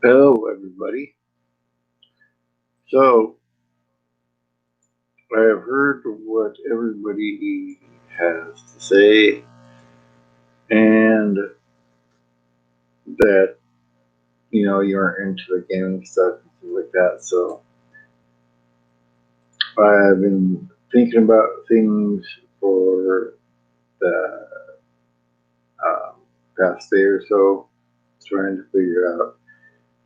Hello, everybody. So, I have heard what everybody has to say, and that you aren't into the gaming stuff and things like that. So, I've been thinking about things for the um, past day or so, trying to figure out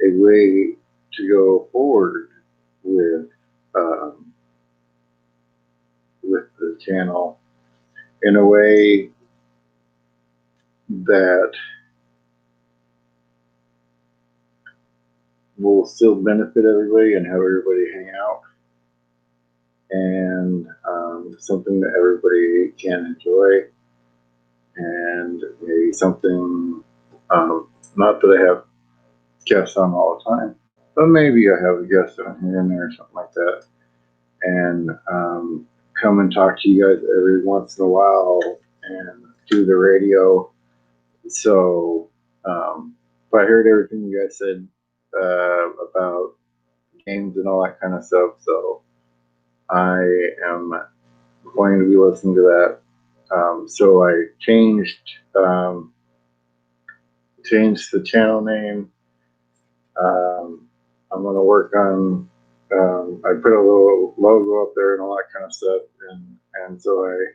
a way to go forward with um, with the channel in a way that will still benefit everybody and have everybody hang out, and something that everybody can enjoy, and maybe something, not that I have guests on all the time, but maybe I have a guest on here and there or something like that, and come and talk to you guys every once in a while and do the radio. So if I heard everything you guys said about games and all that kind of stuff, so I am going to be listening to that. So I changed the channel name. I'm going to work on. I put a little logo up there and all that kind of stuff, and so I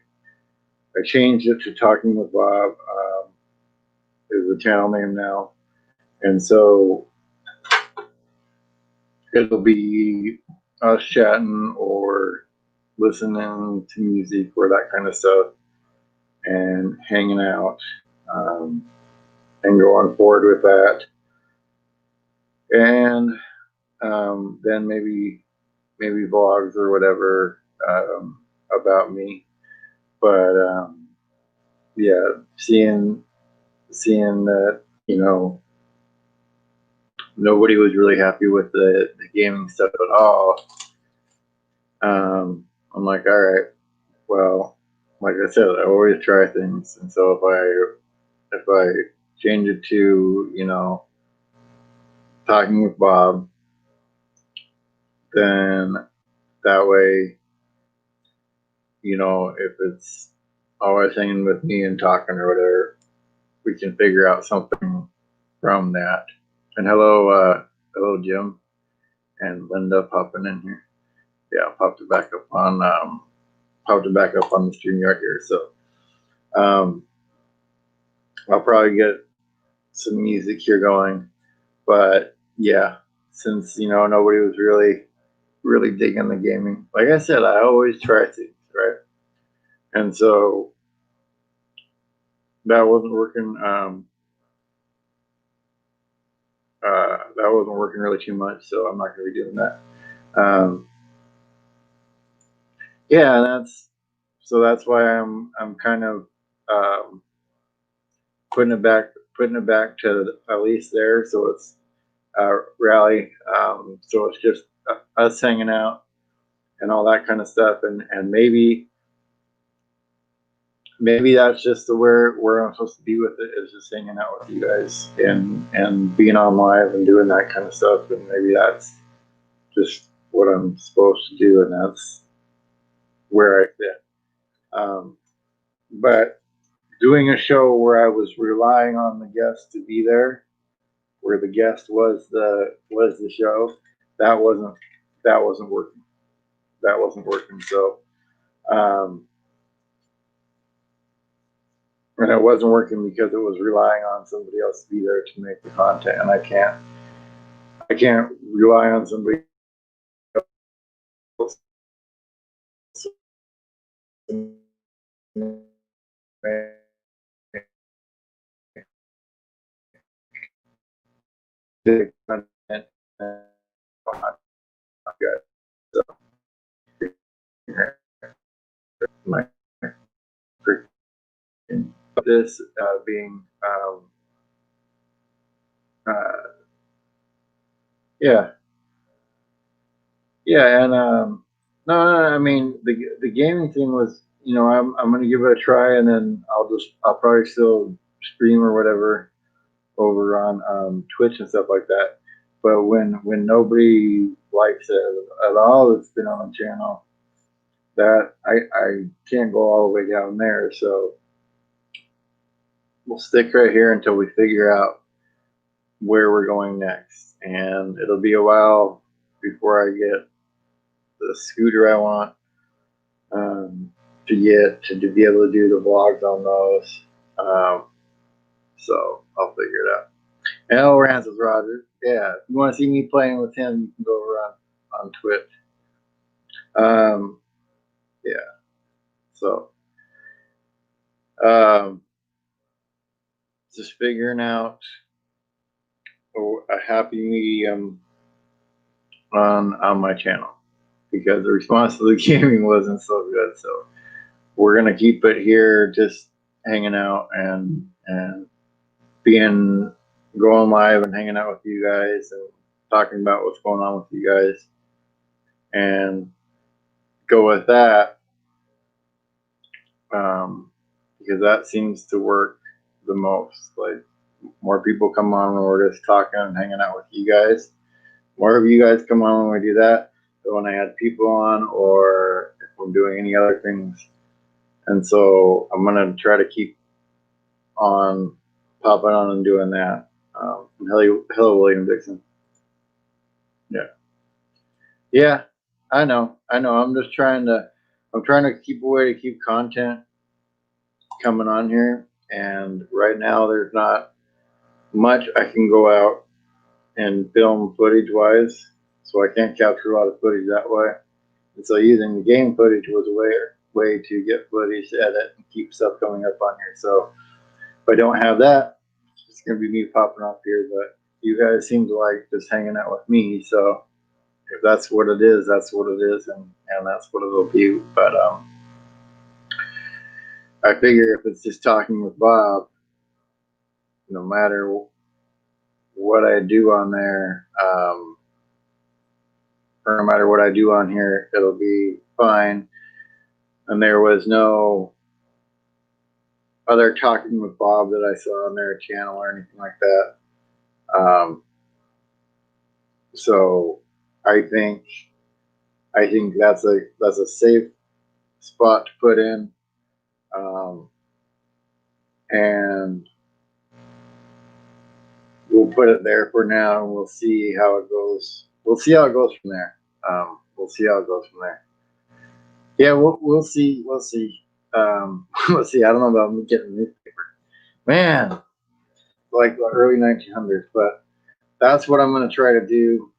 changed it to Talking with Bob. Is the channel name now, and so it'll be us chatting or listening to music or that kind of stuff and hanging out, um, and going forward with that. And then maybe vlogs or whatever, about me. But yeah, seeing that nobody was really happy with the gaming stuff at all. I'm like, all right, well, like I said, I always try things, and so if I change it to Talking with Bob, then that way, if it's always hanging with me and talking or whatever, we can figure out something from that. And hello, Jim and Linda popping in here. Yeah, popped it back up on the StreamYard here. So um, I'll probably get some music here going, but yeah, since nobody was really digging the gaming. Like I said, I always try things, right? And so that wasn't working. That wasn't working really too much, so I'm not going to be doing that. Yeah, that's why I'm kind of um, putting it back to at least there. So it's rally. So it's just us hanging out and all that kind of stuff, and maybe that's just the where I'm supposed to be with it, is just hanging out with you guys and being on live and doing that kind of stuff, and maybe that's just what I'm supposed to do, and that's where I fit. But doing a show where I was relying on the guest to be there, where the guest was the show, that wasn't working. That wasn't working. So um, and it wasn't working because it was relying on somebody else to be there to make the content, and I can't rely on somebody else to make the content. So my this being uh, yeah, yeah, and no, I mean the gaming thing was, I'm gonna give it a try, and then I'll probably still stream or whatever over on Twitch and stuff like that. But when nobody likes it at all that's been on the channel, that I can't go all the way down there. So we'll stick right here until we figure out where we're going next. And it'll be a while before I get the scooter I want to be able to do the vlogs on those. So I'll figure it out. And Rants with Roger. Yeah, if you want to see me playing with him, you can go over on Twitch. Yeah. So just figuring out a happy medium on my channel, because the response to the gaming wasn't so good. So we're gonna keep it here, just hanging out and going live and hanging out with you guys and talking about what's going on with you guys, and go with that, because that seems to work the most. Like, more people come on when we're just talking and hanging out with you guys. More of you guys come on when we do that than when I had people on, or if we're doing any other things. And so I'm gonna try to keep on popping on and doing that. Hello, William Dixon. Yeah, I know. I'm trying to keep a way to keep content coming on here. And right now there's not much I can go out and film footage wise. So I can't capture a lot of footage that way. And so using the game footage was a way to get footage to edit and keep stuff coming up on here. So if I don't have that, it's going to be me popping up here. But you guys seem to like just hanging out with me. So if that's what it is, that's what it is. And that's what it'll be. But I figure if it's just talking with Bob, no matter what I do on there, or no matter what I do on here, it'll be fine. And there was no other talking with Bob that I saw on their channel or anything like that. So I think that's a safe spot to put in. And we'll put it there for now, and we'll see how it goes. We'll see how it goes from there. Yeah, we'll see. We'll see. We'll see. I don't know about me getting a newspaper, man, like the early 1900s, but that's what I'm going to try to do.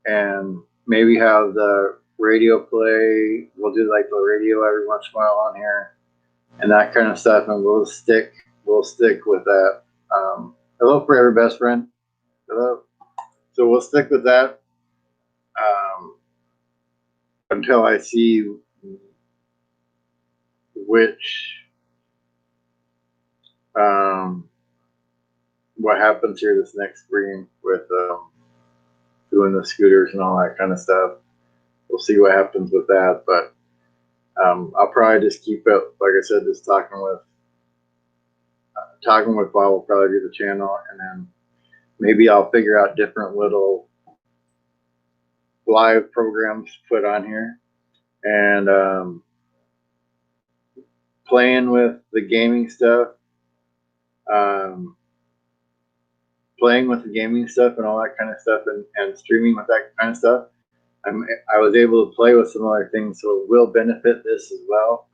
And maybe have the radio play. We'll do like the radio every once in a while on here, and that kind of stuff. And we'll stick with that. Hello, forever best friend. Hello. So we'll stick with that until I see what happens here this next spring with doing the scooters and all that kind of stuff. We'll see what happens with that, but I'll probably just keep it, like I said, just talking with Bob will probably do the channel, and then maybe I'll figure out different little live programs to put on here, and playing with the gaming stuff, and all that kind of stuff, and streaming with that kind of stuff. I was able to play with some other things, so it will benefit this as well.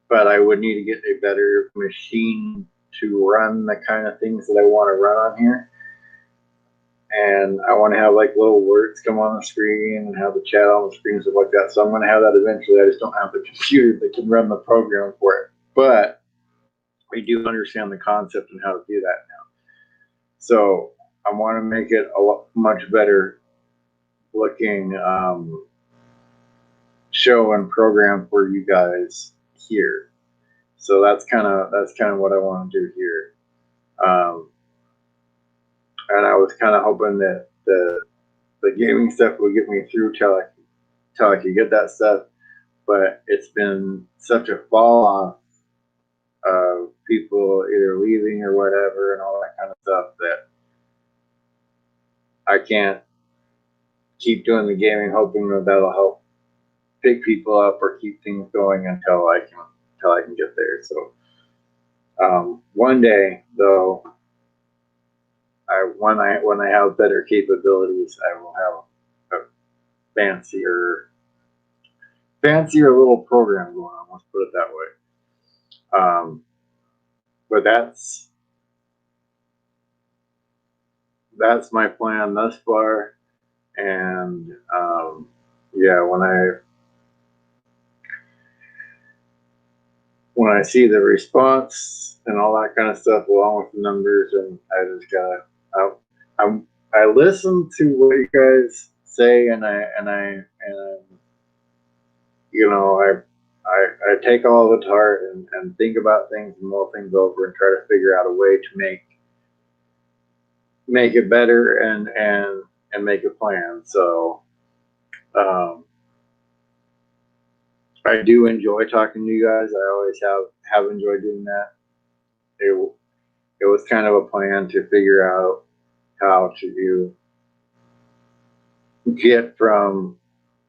But I would need to get a better machine to run the kind of things that I want to run on here. And I want to have like little words come on the screen and have the chat on the screen and stuff like that. So I'm going to have that eventually. I just don't have the computer that can run the program for it. But we do understand the concept and how to do that now. So I want to make it much better looking show and program for you guys here. So that's kind of what I want to do here. And I was kind of hoping that the gaming stuff would get me through till I could get that stuff. But it's been such a fall off of people either leaving or whatever and all that kind of stuff that I can't keep doing the gaming hoping that that'll help pick people up or keep things going until I can get there. So one day though, when I have better capabilities, I will have a fancier little program going on. Let's put it that way. But that's my plan thus far. And yeah, when I see the response and all that kind of stuff along with the numbers, and I just gotta I listen to what you guys say, and I you know, I take all of it to heart and think about things and mull things over and try to figure out a way to make it better and make a plan. So I do enjoy talking to you guys. I always have enjoyed doing that. It was kind of a plan to figure out how to get from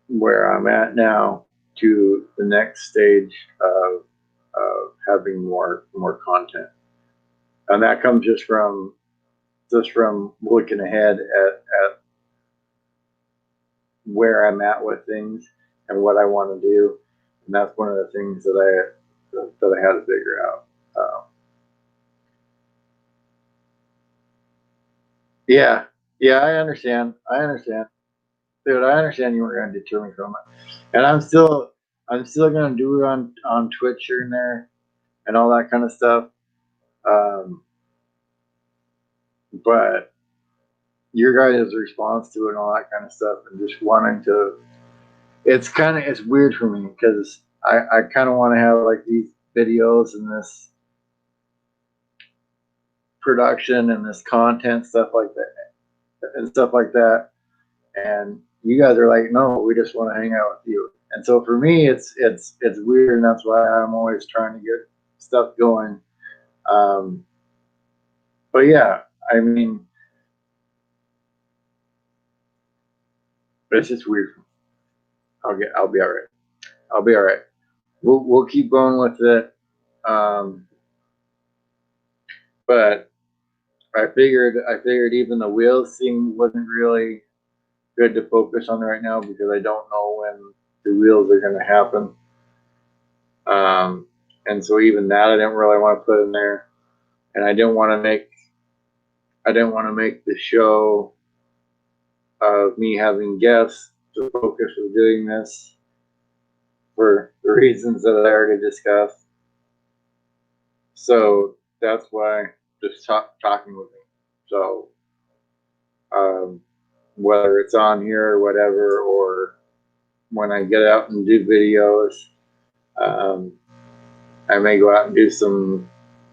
where I'm at now to the next stage of having more content, and that comes just from looking ahead at where I'm at with things and what I want to do, and that's one of the things that I had to figure out. Yeah, I understand, dude. I understand you weren't going to deter me from it, and I'm still going to do it on Twitch here and there and all that kind of stuff. But your guys' response to it and all that kind of stuff, and just wanting to, it's weird for me because I kind of want to have like these videos and this production and this content stuff like that, and you guys are like, no, we just want to hang out with you. And so for me, it's weird, and that's why I'm always trying to get stuff going. But yeah, I mean, it's just weird. I'll be all right. I'll be all right. We'll keep going with it. But I figured even the wheels thing wasn't really good to focus on right now because I don't know when the wheels are going to happen. And so even that I didn't really want to put in there, and I didn't want to make the show of me having guests to focus on doing this for the reasons that I already discussed. So that's why just talking with me. So whether it's on here or whatever, or when I get out and do videos, I may go out and do some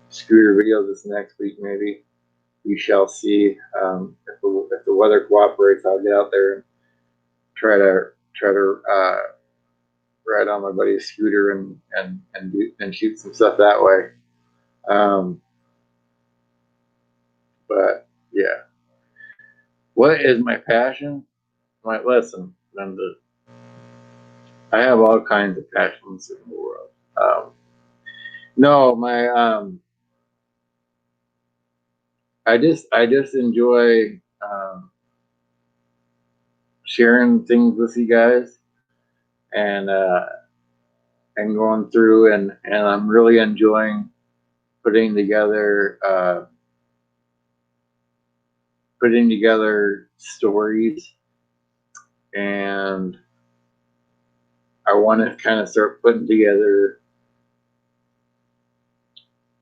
scooter videos this next week. Maybe we shall see. If the weather cooperates, I'll get out there and try to ride on my buddy's scooter and shoot some stuff that way. But yeah, what is my passion? Listen, I have all kinds of passions in the world. No, I just enjoy sharing things with you guys and going through and I'm really enjoying putting together stories, and I want to kind of start putting together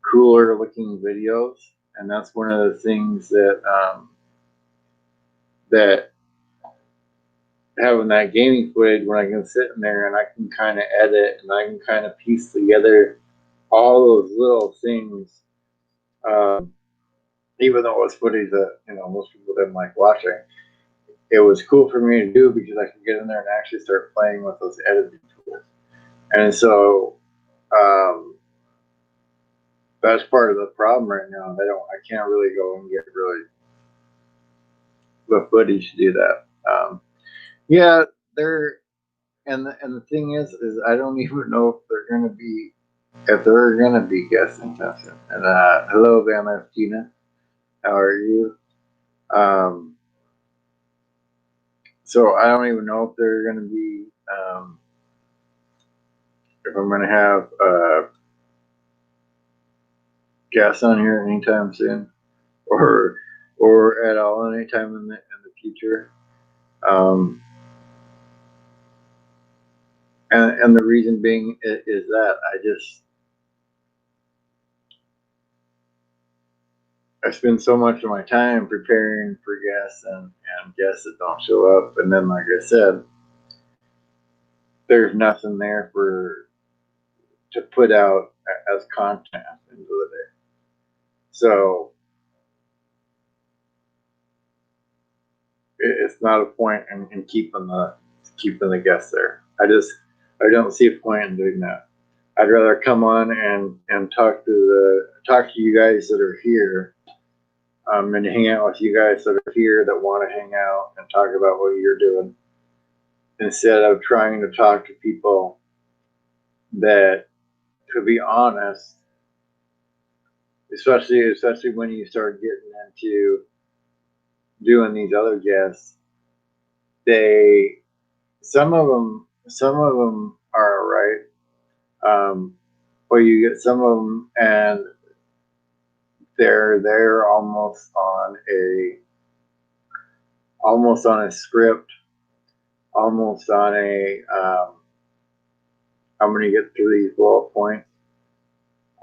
cooler looking videos, and that's one of the things that that having that gaming footage when I can sit in there and I can kind of edit and I can kind of piece together all those little things, even though it was footage that most people didn't like watching. It was cool for me to do because I could get in there and actually start playing with those editing tools. And so that's part of the problem right now. I can't really go and get the footage to do that. Yeah, they're and the thing is I don't even know if there are gonna be guests in Tustin. And hello, Van Tina, how are you? Um, so I don't even know if they're gonna be if I'm gonna have guests on here anytime soon, or at all anytime in the future. And the reason being is that I spend so much of my time preparing for guests and guests that don't show up, and then like I said, there's nothing there to put out as content into the day. So it's not a point in keeping the guests there. I don't see a point in doing that. I'd rather come on and talk to you guys that are here, and hang out with you guys that are here that want to hang out and talk about what you're doing, instead of trying to talk to people that, to be honest, especially when you start getting into doing these other guests, some of them are right, but you get some of them and they're almost on a script, almost on a I'm going to get through these bullet points,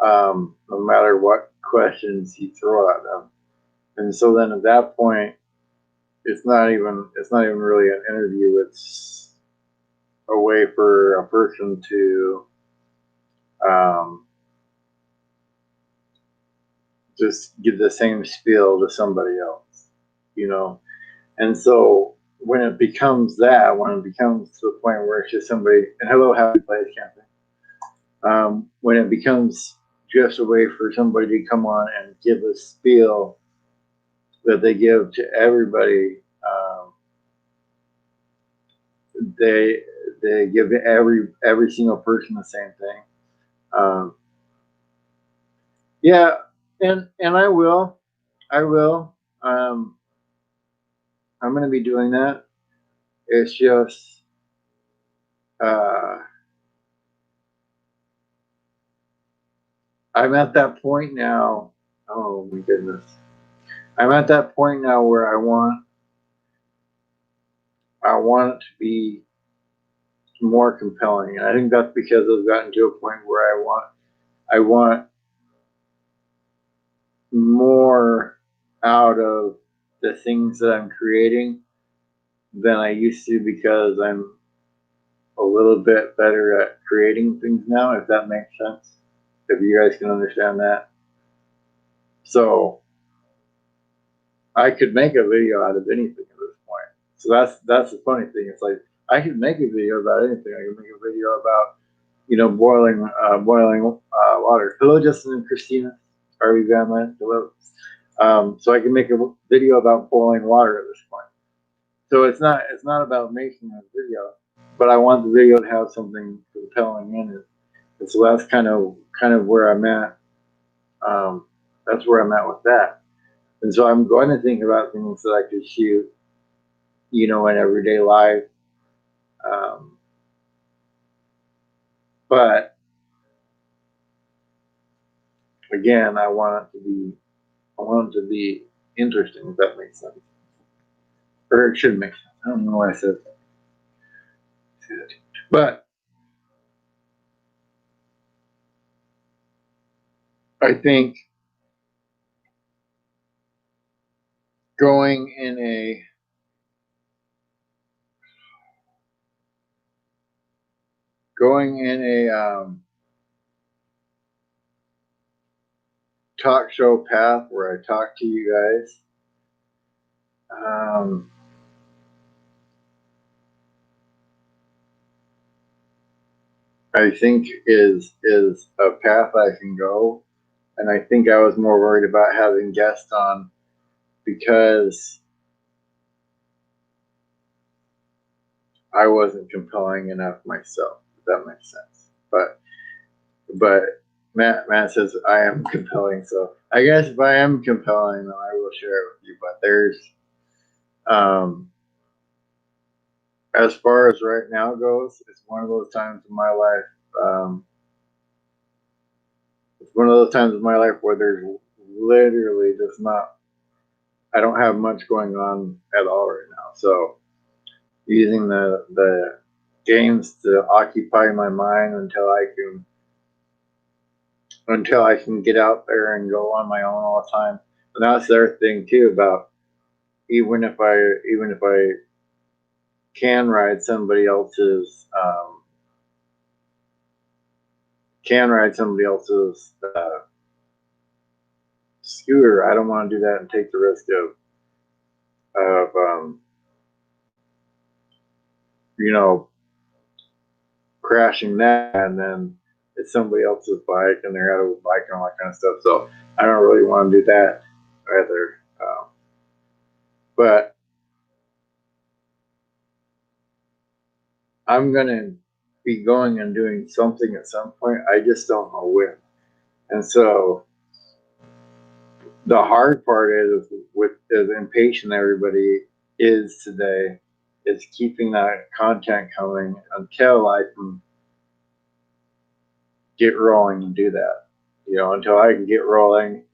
no matter what questions you throw at them. And so then at that point, it's not even really an interview. It's a way for a person to just give the same spiel to somebody else, you know. And so when it becomes to the point where it's just somebody, and hello, happy place camping. When it becomes just a way for somebody to come on and give a spiel that they give to everybody, they give to every single person the same thing. Yeah, and I will. I'm going to be doing that. It's just I'm at that point now. Oh my goodness. I'm at that point now where I want it to be more compelling. And I think that's because I've gotten to a point where I want more out of the things that I'm creating than I used to, because I'm a little bit better at creating things now, if that makes sense. If you guys can understand that. So I could make a video out of anything at this point. So that's the funny thing. It's like I could make a video about anything. I could make a video about, boiling water. Hello, Justin and Christina. RV Vanland. Hello. So I can make a video about boiling water at this point. So it's not about making a video, but I want the video to have something compelling in it. And so that's kind of where I'm at. That's where I'm at with that. And so I'm going to think about things that I could shoot, in everyday life. But again, I want it to be interesting, if that makes sense. Or it should make sense. I don't know why I said that. But I think going in a talk show path where I talk to you guys, I think is a path I can go. And I think I was more worried about having guests on because I wasn't compelling enough myself, if that makes sense. But Matt says I am compelling, so I guess if I am compelling, then I will share it with you. But there's as far as right now goes, it's one of those times in my life. It's one of those times in my life where there's literally just not. I don't have much going on at all right now. So using the games to occupy my mind until I can get out there and go on my own all the time. And that's the other thing too about even if I can ride somebody else's scooter, I don't want to do that and take the risk of crashing that, and then it's somebody else's bike and they're out of a bike and all that kind of stuff. So I don't really want to do that either. But I'm gonna be going and doing something at some point. I just don't know when. And so the hard part is with as impatient everybody is today, is keeping that content coming until I can get rolling and do that. Until I can get rolling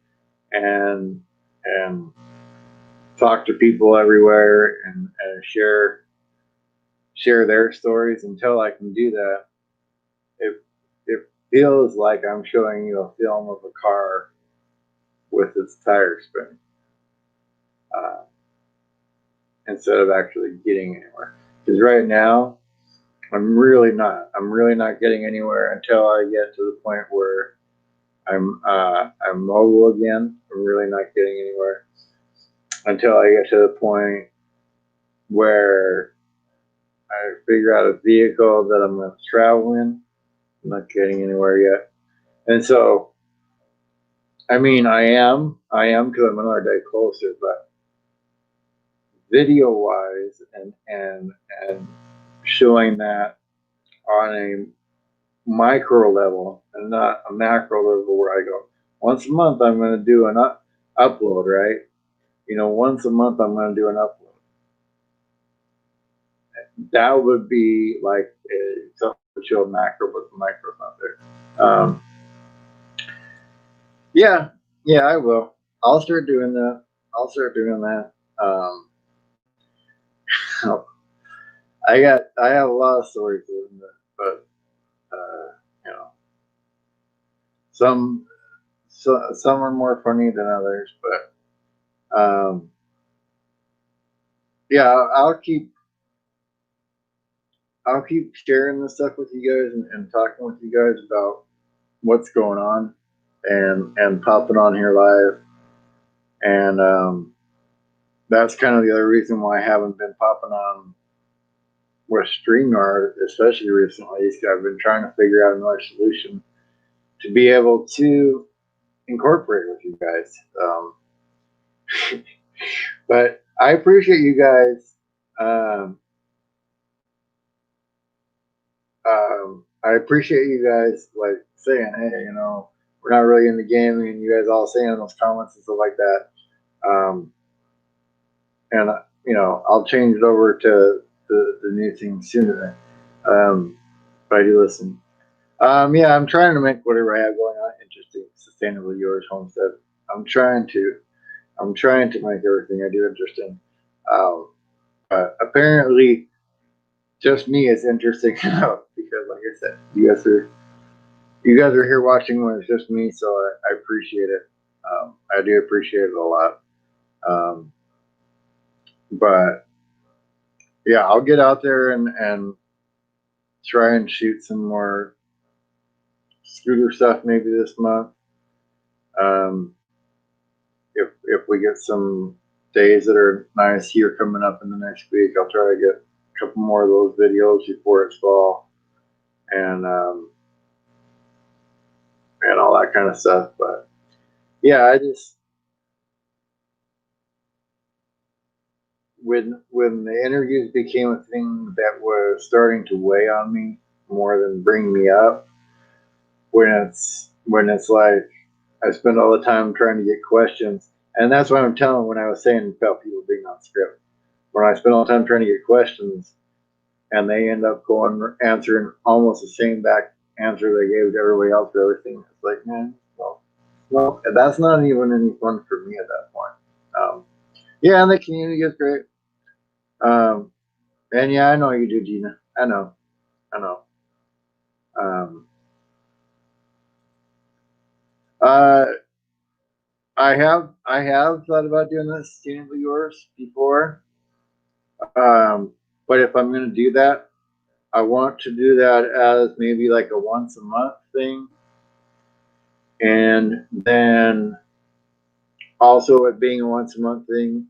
and talk to people everywhere and share their stories. Until I can do that, it feels like I'm showing you a film of a car with its tires spinning, instead of actually getting anywhere. Because right now, I'm really not getting anywhere until I get to the point where I'm mobile again. I'm really not getting anywhere until I get to the point where I figure out a vehicle that I'm going to travel in. I'm not getting anywhere yet. And so, I mean, I am because I'm another day closer, but video wise and showing that on a micro level and not a macro level where I go, once a month I'm going to do an upload, right? Once a month I'm going to do an upload. That would be like something to show macro, but the micro's not there. Yeah, I will. I'll start doing that. I have a lot of stories doing that, but some are more funny than others. But yeah, I'll keep sharing this stuff with you guys and talking with you guys about what's going on and popping on here live. And that's kind of the other reason why I haven't been popping on with StreamYard, especially recently, is I've been trying to figure out another solution to be able to incorporate with you guys. But I appreciate you guys. I appreciate you guys like saying, hey, we're not really in the gaming, and you guys all saying in those comments and stuff like that. And I'll change it over to the new thing sooner. But I do listen. Yeah, I'm trying to make whatever I have going on interesting. Sustainable Yours Homestead. I'm trying to make everything I do interesting. But apparently, just me is interesting enough because, like I said, you guys are here watching when it's just me, so I appreciate it. I do appreciate it a lot. But yeah, I'll get out there and try and shoot some more scooter stuff maybe this month. If we get some days that are nice here coming up in the next week, I'll try to get a couple more of those videos before it's fall and all that kind of stuff. But yeah, when the interviews became a thing that was starting to weigh on me more than bring me up, when it's like I spend all the time trying to get questions, and that's what I'm telling when I was saying about people being on script. When I spend all the time trying to get questions, and they end up going answering almost the same back answer they gave to everybody else for everything. It's like, man, well, that's not even any fun for me at that point. Yeah, and the community is great. And yeah, I know you do, Gina. I know. Um, uh, I have thought about doing this Sustainably Yours before. But if I'm going to do that, I want to do that as maybe like a once a month thing. And then also it being a once a month thing,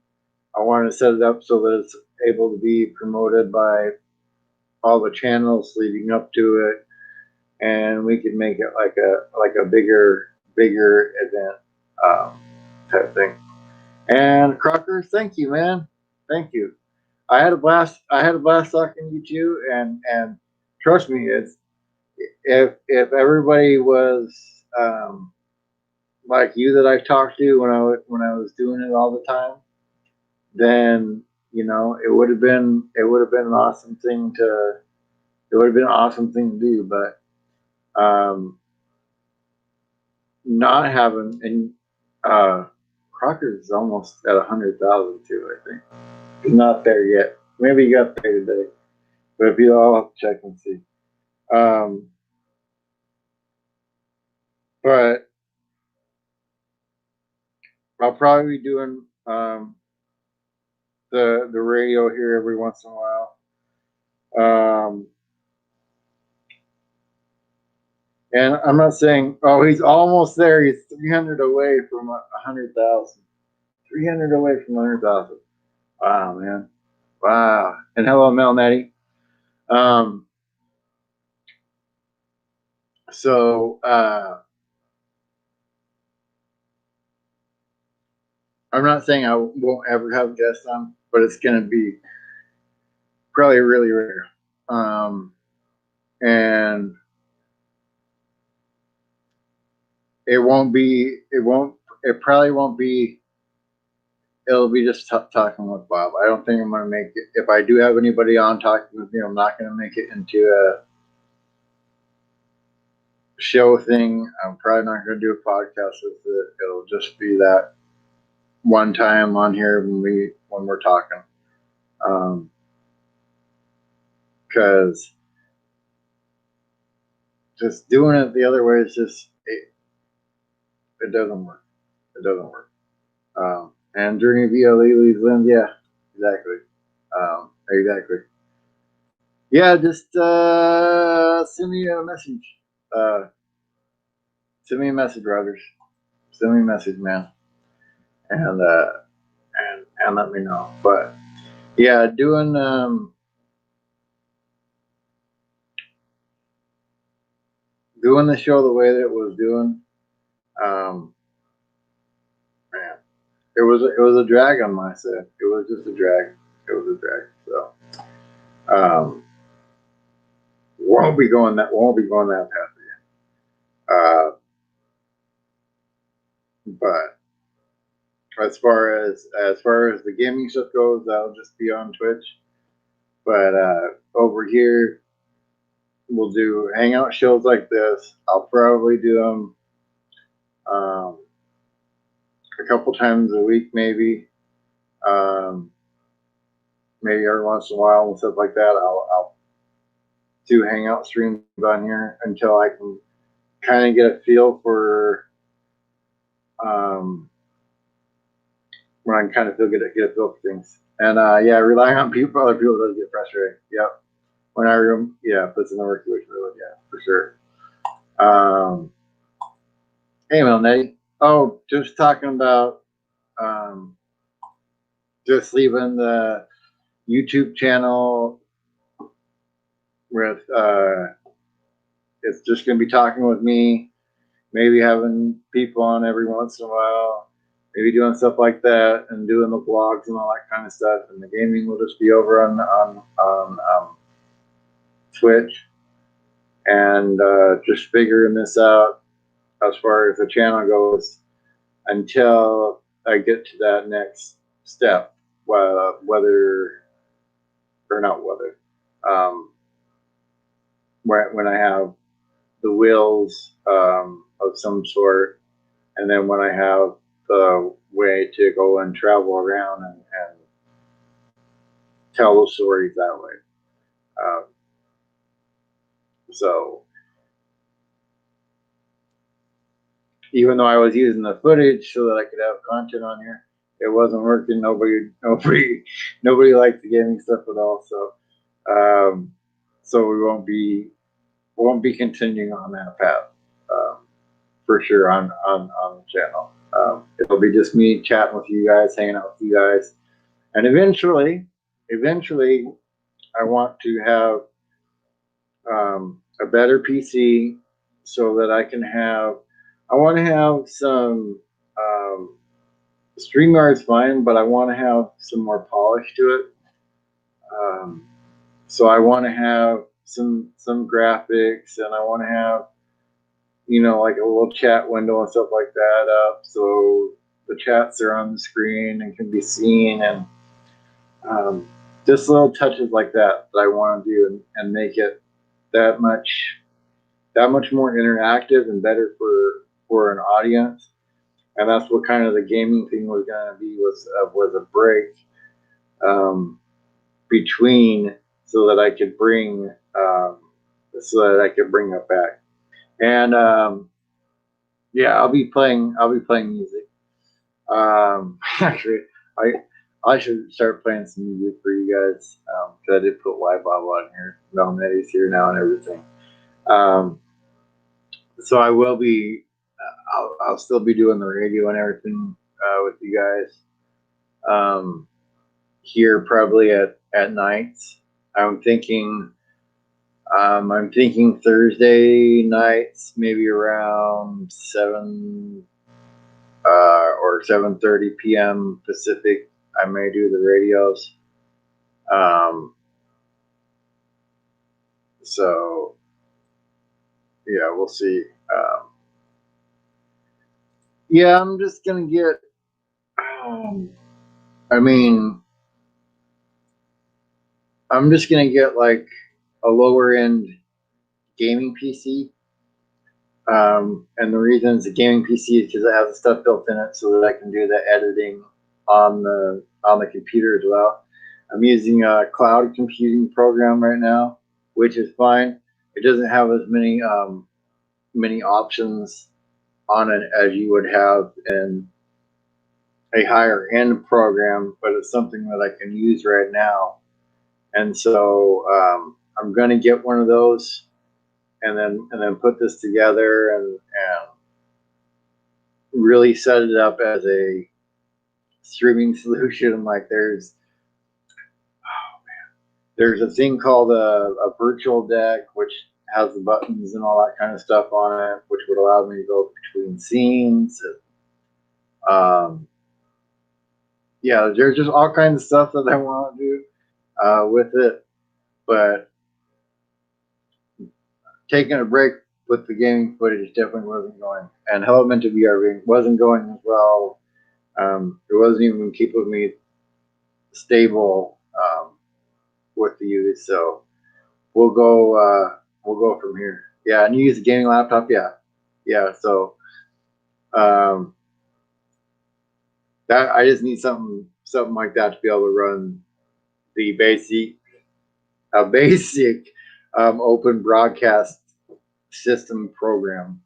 I want to set it up so that it's able to be promoted by all the channels leading up to it. And we could make it like a bigger event type thing. And Crocker, thank you, man. Thank you. I had a blast talking to you too, and trust me, it's if everybody was like you that I talked to when I was doing it all the time, then it would have been an awesome thing to do. But not having and Crocker's almost at 100,000 too. I think he's not there yet. Maybe he got there today, but if you all have to check and see. But I'll probably be doing the radio here every once in a while. And I'm not saying, oh, he's almost there. He's 300 away from 100,000. 300 away from 100,000. Wow, man. Wow. And hello, Mel Nettie. So I'm not saying I won't ever have guests on, but it's going to be probably really rare. And it probably won't be, it'll be just talking with Bob. I don't think I'm going to make it. If I do have anybody on talking with me, I'm not going to make it into a show thing. I'm probably not going to do a podcast with it. It'll just be that one time on here when we're talking. Because just doing it the other way is just it doesn't work. It doesn't work. And during VLE leaves in, yeah, exactly. Exactly. Yeah, just send me a message. Send me a message, Rogers. Send me a message, man. And let me know. But yeah, doing the show the way that it was doing, man, it was a drag on my set. It was just a drag. It was a drag. So won't be going that path again. But as far as the gaming stuff goes, that'll just be on Twitch. But over here, we'll do hangout shows like this. I'll probably do them a couple times a week, maybe. Maybe every once in a while and stuff like that. I'll do hangout streams on here until I can kind of get a feel for when I can kind of get a feel for things. And yeah, relying on other people does get frustrating. Yep. When I puts in the work, yeah, for sure. Hey, Melnay. Oh, just talking about just leaving the YouTube channel with it's just gonna be talking with me, maybe having people on every once in a while, maybe doing stuff like that and doing the vlogs and all that kind of stuff. And the gaming will just be over on Twitch, and just figuring this out as far as the channel goes until I get to that next step, whether or not whether, when I have the wheels of some sort, and then when I have the way to go and travel around and tell those stories that way. So even though I was using the footage so that I could have content on here, it wasn't working. Nobody liked the gaming stuff at all. So we won't be continuing on that path for sure on the channel. It'll be just me chatting with you guys, hanging out with you guys, and eventually, I want to have a better PC so that I can have. I want to have some StreamYard's fine, but I want to have some more polish to it. So I want to have some graphics, and I want to have, like a little chat window and stuff like that up, so the chats are on the screen and can be seen, and just little touches like that I want to do and make it that much more interactive and better for an audience. And that's what kind of the gaming thing was going to be, was a break between, so that I could bring it back. And yeah, I'll be playing music. Actually, I should start playing some music for you guys, because I did put YBOB on here. Melnetti's here now and everything. So I will be. I'll still be doing the radio and everything with you guys. Here probably at nights. I'm thinking Thursday nights, maybe around 7 or 7:30 p.m. Pacific. I may do the radios. So yeah, we'll see. Yeah, I'm just gonna get. I'm just gonna get like a lower end gaming PC. And the reason it's a gaming PC is because it has the stuff built in it, so that I can do the editing on the computer as well. I'm using a cloud computing program right now, which is fine. It doesn't have as many options on it as you would have in a higher end program, but it's something that I can use right now. And so I'm going to get one of those, and then put this together and really set it up as a streaming solution. Like there's a thing called a virtual deck, which has the buttons and all that kind of stuff on it, which would allow me to go between scenes. Yeah, there's just all kinds of stuff that I want to do with it, but taking a break with the gaming footage definitely wasn't going, and Hello Meant to VR wasn't going as well. It wasn't even keeping me stable with the use. So we'll go from here. Yeah, and you use a gaming laptop. Yeah. So that I just need something like that to be able to run the basic open broadcast system program.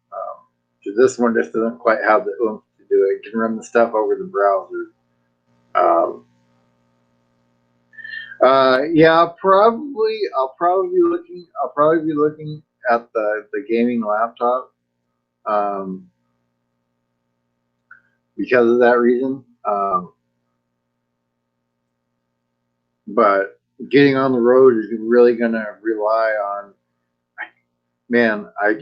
Because this one just doesn't quite have the oomph to do it. It can run the stuff over the browser. Yeah, I'll probably be looking at the gaming laptop because of that reason. But getting on the road is really gonna rely on. Man, I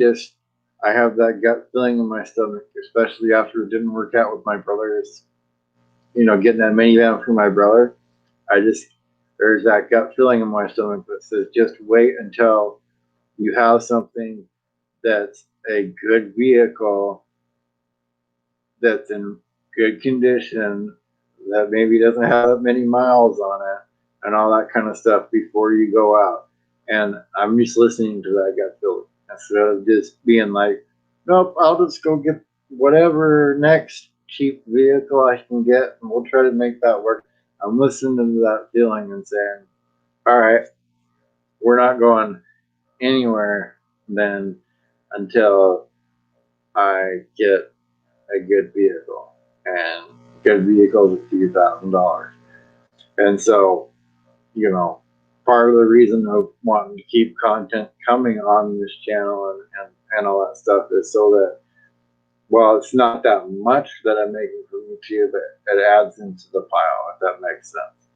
have that gut feeling in my stomach, especially after it didn't work out with my brothers getting that minivan for my brother, there's that gut feeling in my stomach that says, just wait until you have something that's a good vehicle, that's in good condition, that maybe doesn't have many miles on it, and all that kind of stuff before you go out. And I'm just listening to that gut feeling instead of just being like, nope, I'll just go get whatever next cheap vehicle I can get, and we'll try to make that work. I'm listening to that feeling and saying, all right, we're not going anywhere then until I get a good vehicle. And good vehicle is a few $1,000s. And so, part of the reason of wanting to keep content coming on this channel and all that stuff is so that, well, it's not that much that I'm making from YouTube, but it adds into the pile, if that makes sense.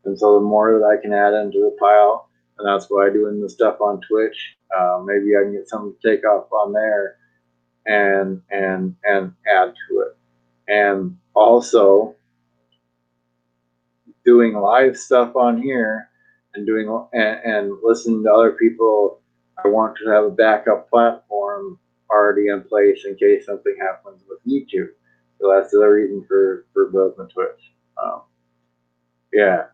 And so the more that I can add into the pile, and that's why I'm doing the stuff on Twitch, maybe I can get something to take off on there and add to it. And also doing live stuff on here and listening to other people. I want to have a backup platform already in place in case something happens with YouTube. So that's the reason for building Twitch. Yeah.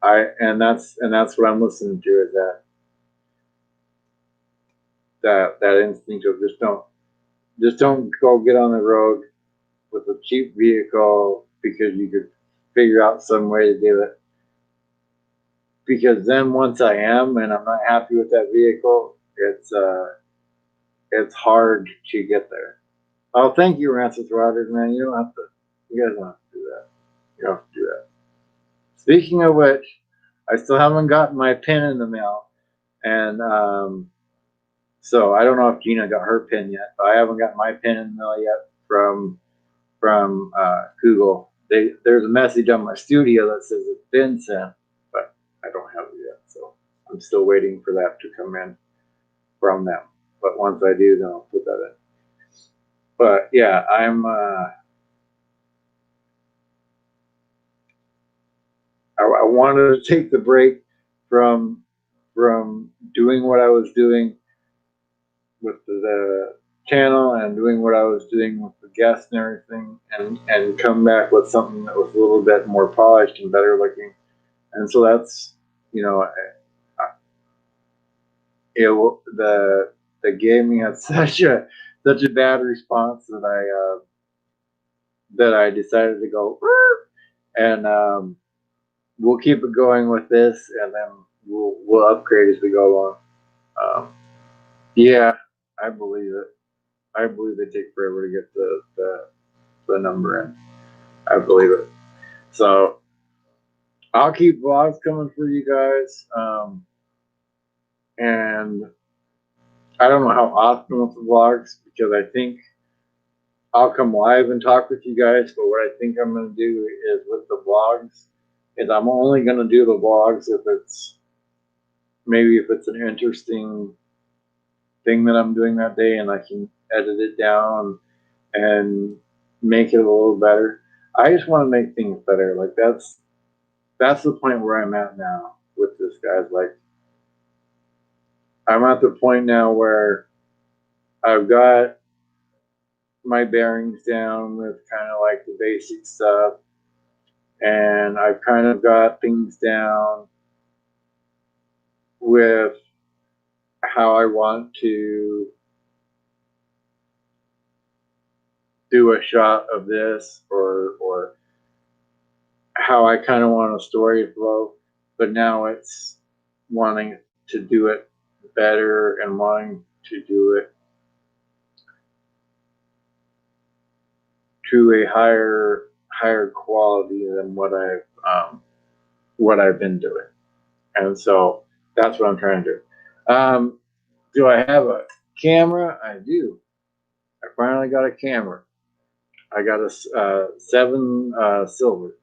That's what I'm listening to, is that instinct of just don't go get on the road with a cheap vehicle because you could figure out some way to do it. Because then once I am and I'm not happy with that vehicle, it's hard to get there. Oh, thank you, Rancis Rogers, man. You guys don't have to do that. You don't have to do that. Speaking of which, I still haven't gotten my pin in the mail. And so I don't know if Gina got her pin yet, but I haven't got my pin in the mail yet from Google. There's a message on my studio that says it's been sent, but I don't have it yet. So I'm still waiting for that to come in from them. But once I do, then I'll put that in. But yeah, I wanted to take the break from doing what I was doing with the channel and doing what I was doing with the guests and everything, and come back with something that was a little bit more polished and better looking. And so that's, the gaming had such a bad response that I decided to go, and we'll keep it going with this, and then we'll upgrade as we go along. Yeah, I believe it. I believe they take forever to get the number in. I believe it. So I'll keep vlogs coming for you guys. And I don't know how often with the vlogs, because I think I'll come live and talk with you guys. But what I think I'm going to do is with the vlogs is I'm only going to do the vlogs if it's an interesting thing that I'm doing that day and I can edit it down and make it a little better. I just want to make things better. Like that's the point where I'm at now with this, guys. Like, I'm at the point now where I've got my bearings down with kind of like the basic stuff, and I've kind of got things down with how I want to do a shot of this, or how I kind of want a story flow. But now it's wanting to do it better and wanting to do it to a higher quality than what I've been doing. And so that's what I'm trying to do. Do I have a camera? I do. I finally got a camera. I got a 7 silver,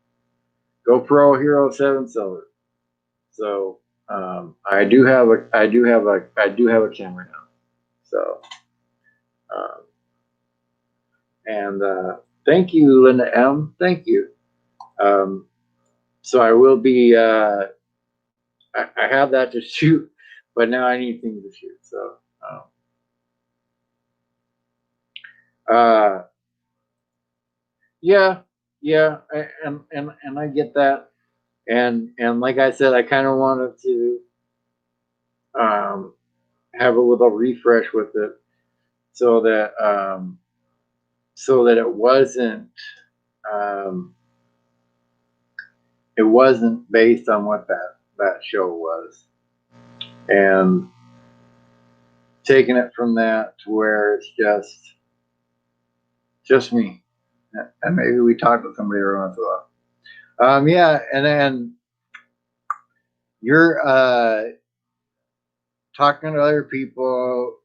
GoPro Hero 7 silver. So I do have a camera now. So and Thank you, Linda M. Thank you. So I will be. I have that to shoot, but now I need things to shoot. So. Yeah, yeah, and I get that, and like I said, I kind of wanted to um, have a little refresh with it, so that um, it wasn't based on what that show was, and taking it from that to where it's just me, and maybe we talk with somebody every once in a while. Yeah, and then you're talking to other people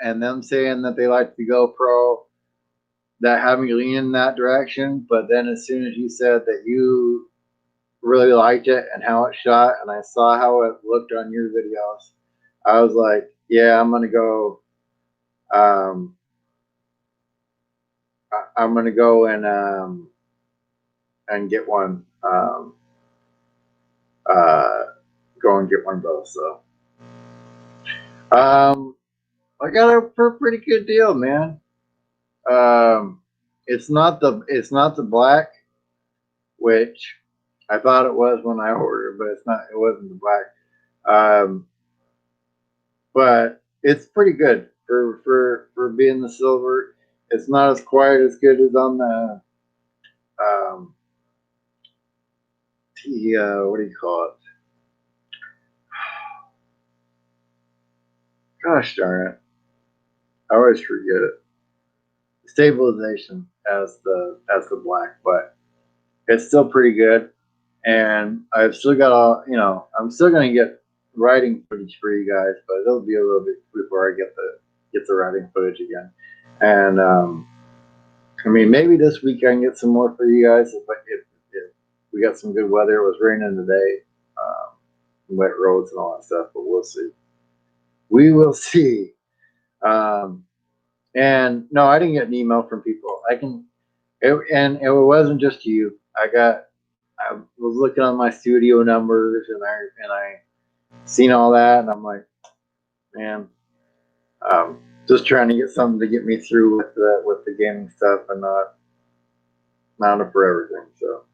and them saying that they like the GoPro, that had me lean in that direction. But then as soon as you said that you really liked it and how it shot, and I saw how it looked on your videos, I was like, yeah, I'm gonna go. I'm gonna go and get one. Go and get one of those. So I got it for a pretty good deal, man. It's not the black, which I thought it was when I ordered, but it's not. It wasn't the black. But it's pretty good for being the silver. It's not as quite as good as on um, what do you call it? Gosh darn it! I always forget it. Stabilization as the black, but it's still pretty good. And I've still got I'm still gonna get writing footage for you guys, but it'll be a little bit before I get the writing footage again. And I mean, maybe this week I can get some more for you guys if we got some good weather. It was raining today, wet roads and all that stuff, but we'll see. We will see. Um, and no, I didn't get an email from people. And it wasn't just you. I was looking on my studio numbers, and I seen all that, and I'm like, man, just trying to get something to get me through with the gaming stuff, and not for everything. So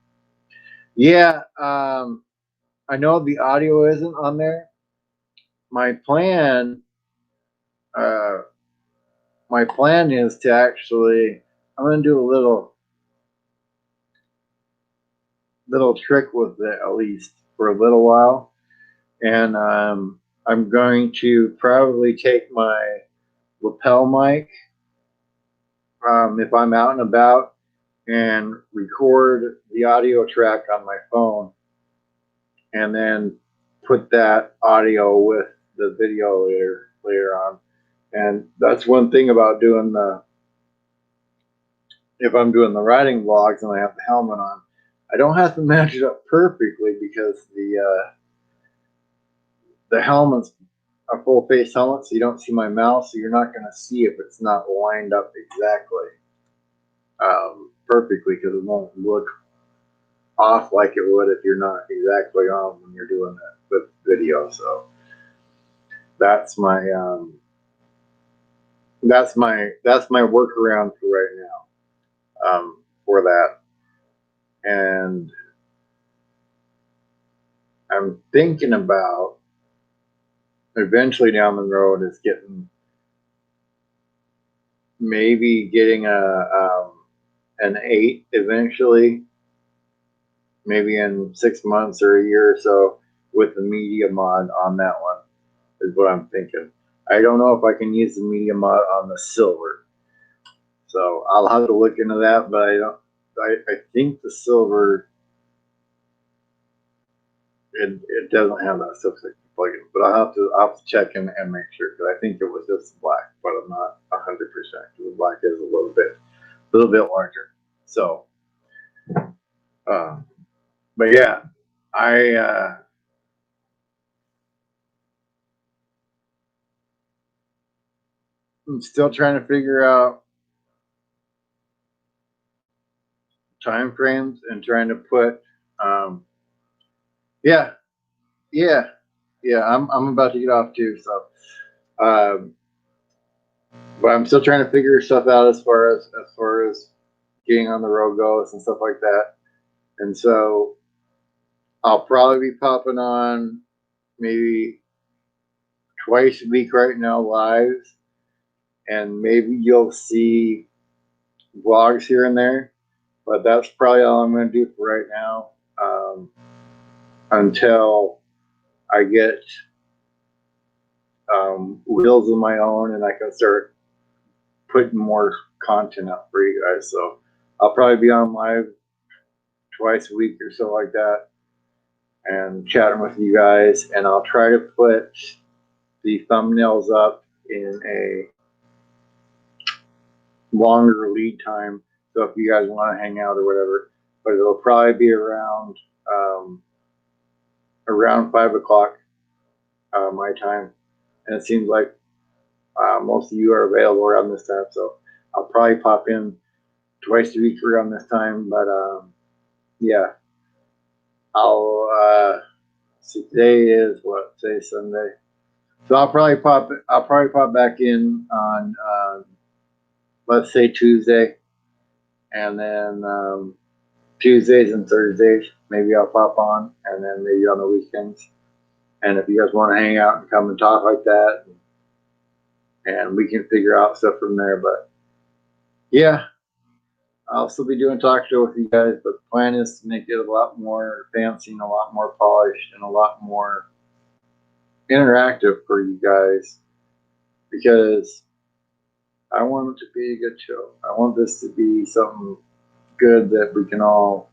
yeah, I know the audio isn't on there. My plan, uh, my plan is to actually, I'm gonna do a little trick with it at least for a little while, and I'm going to probably take my lapel mic if I'm out and about and record the audio track on my phone, and then put that audio with the video later on. And that's one thing about if I'm doing the riding vlogs and I have the helmet on, I don't have to match it up perfectly because the helmet's a full face helmet, so you don't see my mouth, so you're not going to see if it's not lined up exactly perfectly, because it won't look off like it would if you're not exactly on when you're doing that with video. So that's my workaround for right now, for that. And I'm thinking about eventually down the road is maybe getting an 8 eventually, maybe in 6 months or a year or so, with the media mod on that one, is what I'm thinking. I don't know if I can use the media mod on the silver, so I'll have to look into that. But I think the silver, it doesn't have that stuff plug-in, but I'll have to check and make sure, because I think it was just black, but I'm not 100%. The black is a little bit larger. So, but yeah, I'm still trying to figure out time frames and trying to put, yeah, yeah, yeah. I'm about to get off too, so. But I'm still trying to figure stuff out as far as getting on the road goes and stuff like that. And so I'll probably be popping on maybe twice a week right now lives, and maybe you'll see vlogs here and there. But that's probably all I'm going to do for right now, until I get wheels of my own and I can start putting more content up for you guys. So I'll probably be on live twice a week or so like that, and chatting with you guys. And I'll try to put the thumbnails up in a longer lead time. So if you guys want to hang out or whatever, but it'll probably be around 5 o'clock my time. And it seems like most of you are available around this time, so I'll probably pop in twice a week around this time. But yeah, I'll see. Today is what? Today's Sunday, so I'll probably pop back in on let's say Tuesday, and then Tuesdays and Thursdays maybe I'll pop on, and then maybe on the weekends. And if you guys want to hang out and come and talk like that, and we can figure out stuff from there. But yeah, I'll still be doing talk show with you guys, but the plan is to make it a lot more fancy and a lot more polished and a lot more interactive for you guys, because I want it to be a good show. I want this to be something good that we can all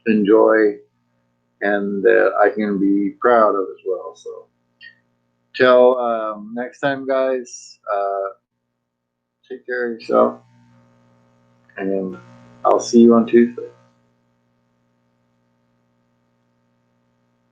enjoy and that I can be proud of as well. So till next time, guys, take care of yourself, and I'll see you on Tuesday.